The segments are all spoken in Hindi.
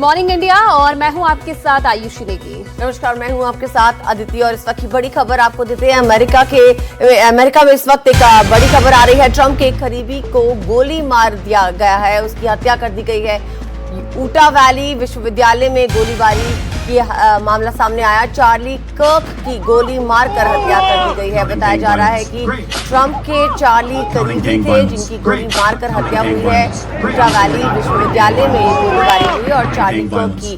मॉर्निंग इंडिया और मैं हूं आपके साथ आयुषी नेगी। नमस्कार, मैं हूं आपके साथ अदिति और इस वक्त की बड़ी खबर आपको देते हैं। अमेरिका में इस वक्त एक बड़ी खबर आ रही है। ट्रंप के एक करीबी को गोली मार दिया गया है, उसकी हत्या कर दी गई है। यूटा वैली विश्वविद्यालय में गोलीबारी की मामला सामने आया। चार्ली कर्क की गोली मारकर हत्या कर दी गई है। बताया जा रहा है कि ट्रंप के चार्ली करीबी थे जिनकी गोली मारकर हत्या हुई है। यूटा वैली विश्वविद्यालय में ये गोलीबारी हुई और चार्ली कर्क की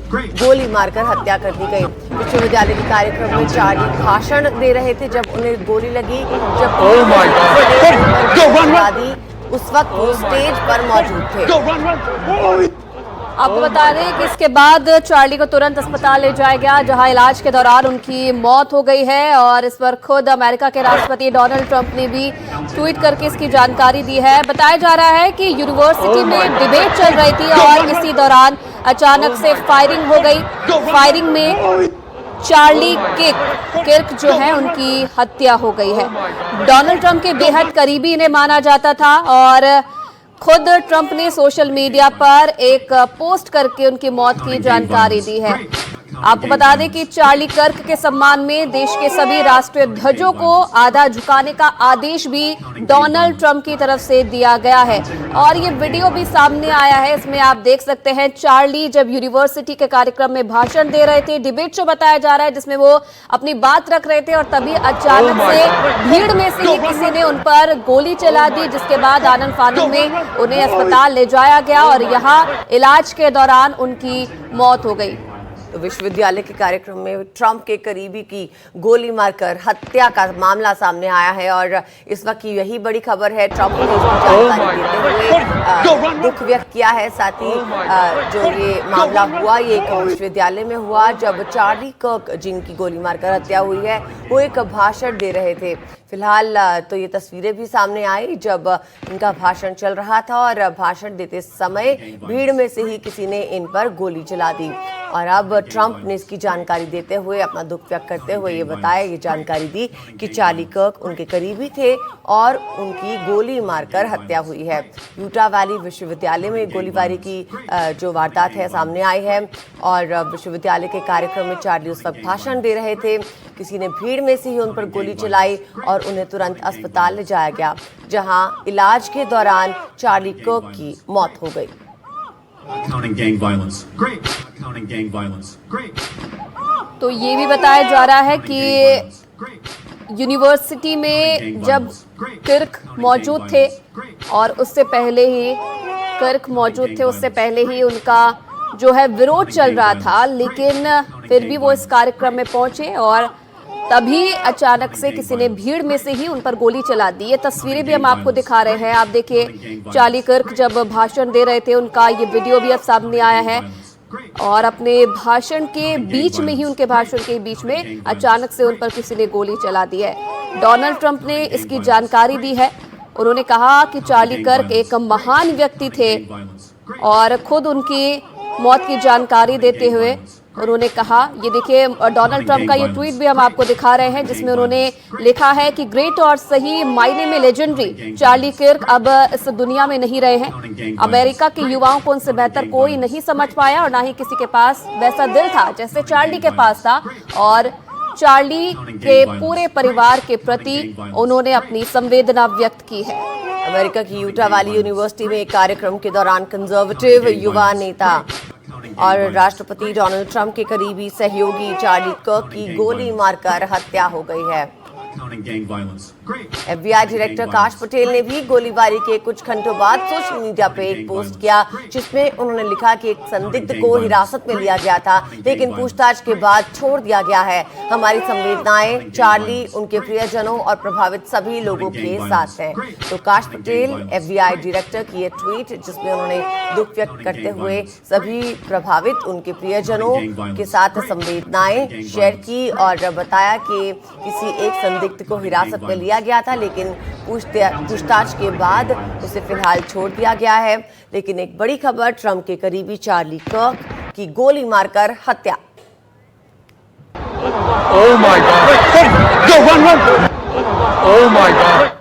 गोली मारकर हत्या कर दी गई। विश्वविद्यालय के कार्यक्रम में चार्ली भाषण दे रहे थे जब उन्हें गोली लगी। जब उस वक्त वो स्टेज पर मौजूद थे। आपको बता दें कि इसके बाद चार्ली को तुरंत अस्पताल ले जाया गया, जहां इलाज के दौरान उनकी मौत हो गई है। और इस पर खुद अमेरिका के राष्ट्रपति डोनाल्ड ट्रंप ने भी ट्वीट करके इसकी जानकारी दी है। बताया जा रहा है कि यूनिवर्सिटी में डिबेट चल रही थी और इसी दौरान अचानक से फायरिंग हो गई। फायरिंग में चार्ली किर्क जो है उनकी हत्या हो गई है। डोनाल्ड ट्रंप के बेहद करीबी इन्हें माना जाता था और खुद ट्रंप ने सोशल मीडिया पर एक पोस्ट करके उनकी मौत की जानकारी दी है। आपको बता दें कि चार्ली कर्क के सम्मान में देश के सभी राष्ट्रीय ध्वजों को आधा झुकाने का आदेश भी डोनाल्ड ट्रंप की तरफ से दिया गया है। और ये वीडियो भी सामने आया है, इसमें आप देख सकते हैं चार्ली जब यूनिवर्सिटी के कार्यक्रम में भाषण दे रहे थे। डिबेट शो बताया जा रहा है जिसमें वो अपनी बात रख रहे थे और तभी अचानक से भीड़ में से ही किसी ने उन पर गोली चला दी, जिसके बाद आनन फानन में उन्हें अस्पताल ले जाया गया और यहाँ इलाज के दौरान उनकी मौत हो गई। विश्वविद्यालय के कार्यक्रम में ट्रंप के करीबी की गोली मारकर हत्या का मामला सामने आया है और इस वक्त की यही बड़ी खबर है। ट्रंप ने इसकी जानकारी देते हुए दुख व्यक्त किया है। साथ ही जो ये मामला हुआ ये एक विश्वविद्यालय में हुआ जब चार्ली कर्क जिनकी गोली मारकर हत्या हुई है वो एक भाषण दे रहे थे। फिलहाल तो ये तस्वीरें भी सामने आई जब इनका भाषण चल रहा था और भाषण देते समय भीड़ में से ही किसी ने इन पर गोली चला दी। और अब ट्रंप ने इसकी जानकारी देते हुए अपना दुख व्यक्त करते हुए ये जानकारी दी कि चार्ली कर्क उनके करीबी थे और उनकी गोली मारकर हत्या हुई है। यूटा वैली विश्वविद्यालय में गोलीबारी की जो वारदात है सामने आई है और विश्वविद्यालय के कार्यक्रम में चार्ली उस वक्त भाषण दे रहे थे। किसी ने भीड़ में से ही उन पर गोली चलाई और उन्हें तुरंत अस्पताल ले जाया गया, जहां इलाज के दौरान चार्ली कर्क की मौत हो गई। तो ये भी बताया जा रहा है कि यूनिवर्सिटी में जब किर्क मौजूद थे और उससे पहले ही उनका जो है विरोध चल रहा था, लेकिन फिर भी वो इस कार्यक्रम में पहुंचे और तभी अचानक से किसी ने भीड़ में से ही उन पर गोली चला दी। ये तस्वीरें भी हम आपको दिखा रहे हैं। आप देखिए चार्ली कर्क जब भाषण दे रहे थे उनका ये वीडियो भी अब सामने आया है और अपने भाषण के बीच में अचानक से उन पर किसी ने गोली चला दी है। डोनाल्ड ट्रंप ने इसकी जानकारी दी है। उन्होंने कहा कि चार्ली कर्क एक महान व्यक्ति थे और खुद उनकी मौत की जानकारी देते हुए उन्होंने कहा, ये देखिए डोनाल्ड ट्रंप का ये ट्वीट भी हम आपको दिखा रहे हैं जिसमें उन्होंने लिखा है कि ग्रेट और सही मायने में लेजेंडरी चार्ली किर्क अब इस दुनिया में नहीं रहे हैं। अमेरिका के युवाओं को उनसे बेहतर कोई नहीं समझ पाया और ना ही किसी के पास वैसा दिल था जैसे चार्ली के पास था। और चार्ली के पूरे परिवार के प्रति उन्होंने अपनी संवेदना व्यक्त की है। अमेरिका की यूटा वैली यूनिवर्सिटी में एक कार्यक्रम के दौरान कंजर्वेटिव युवा नेता और राष्ट्रपति डोनाल्ड ट्रंप के करीबी सहयोगी चार्ली कर्क की गोली मारकर हत्या हो गई है। FBI डायरेक्टर काश पटेल ने भी गोलीबारी के कुछ घंटों बाद सोशल मीडिया पे एक पोस्ट किया जिसमें उन्होंने लिखा कि एक संदिग्ध को हिरासत में लिया गया था लेकिन पूछताछ के बाद छोड़ दिया गया है। हमारी संवेदनाएं चार्ली, उनके प्रियजनों और प्रभावित सभी लोगों के साथ हैं। तो काश पटेल FBI डायरेक्टर की ये ट्वीट जिसमें उन्होंने दुख व्यक्त करते हुए सभी प्रभावित उनके प्रियजनों के साथ संवेदनाएं शेयर की और बताया कि किसी एक संदिग्ध को हिरासत में लिया गया था लेकिन पूछताछ के बाद उसे फिलहाल छोड़ दिया गया है। लेकिन एक बड़ी खबर, ट्रंप के करीबी चार्ली कर्क की गोली मारकर हत्या। Oh my God! Go, run! Oh my God!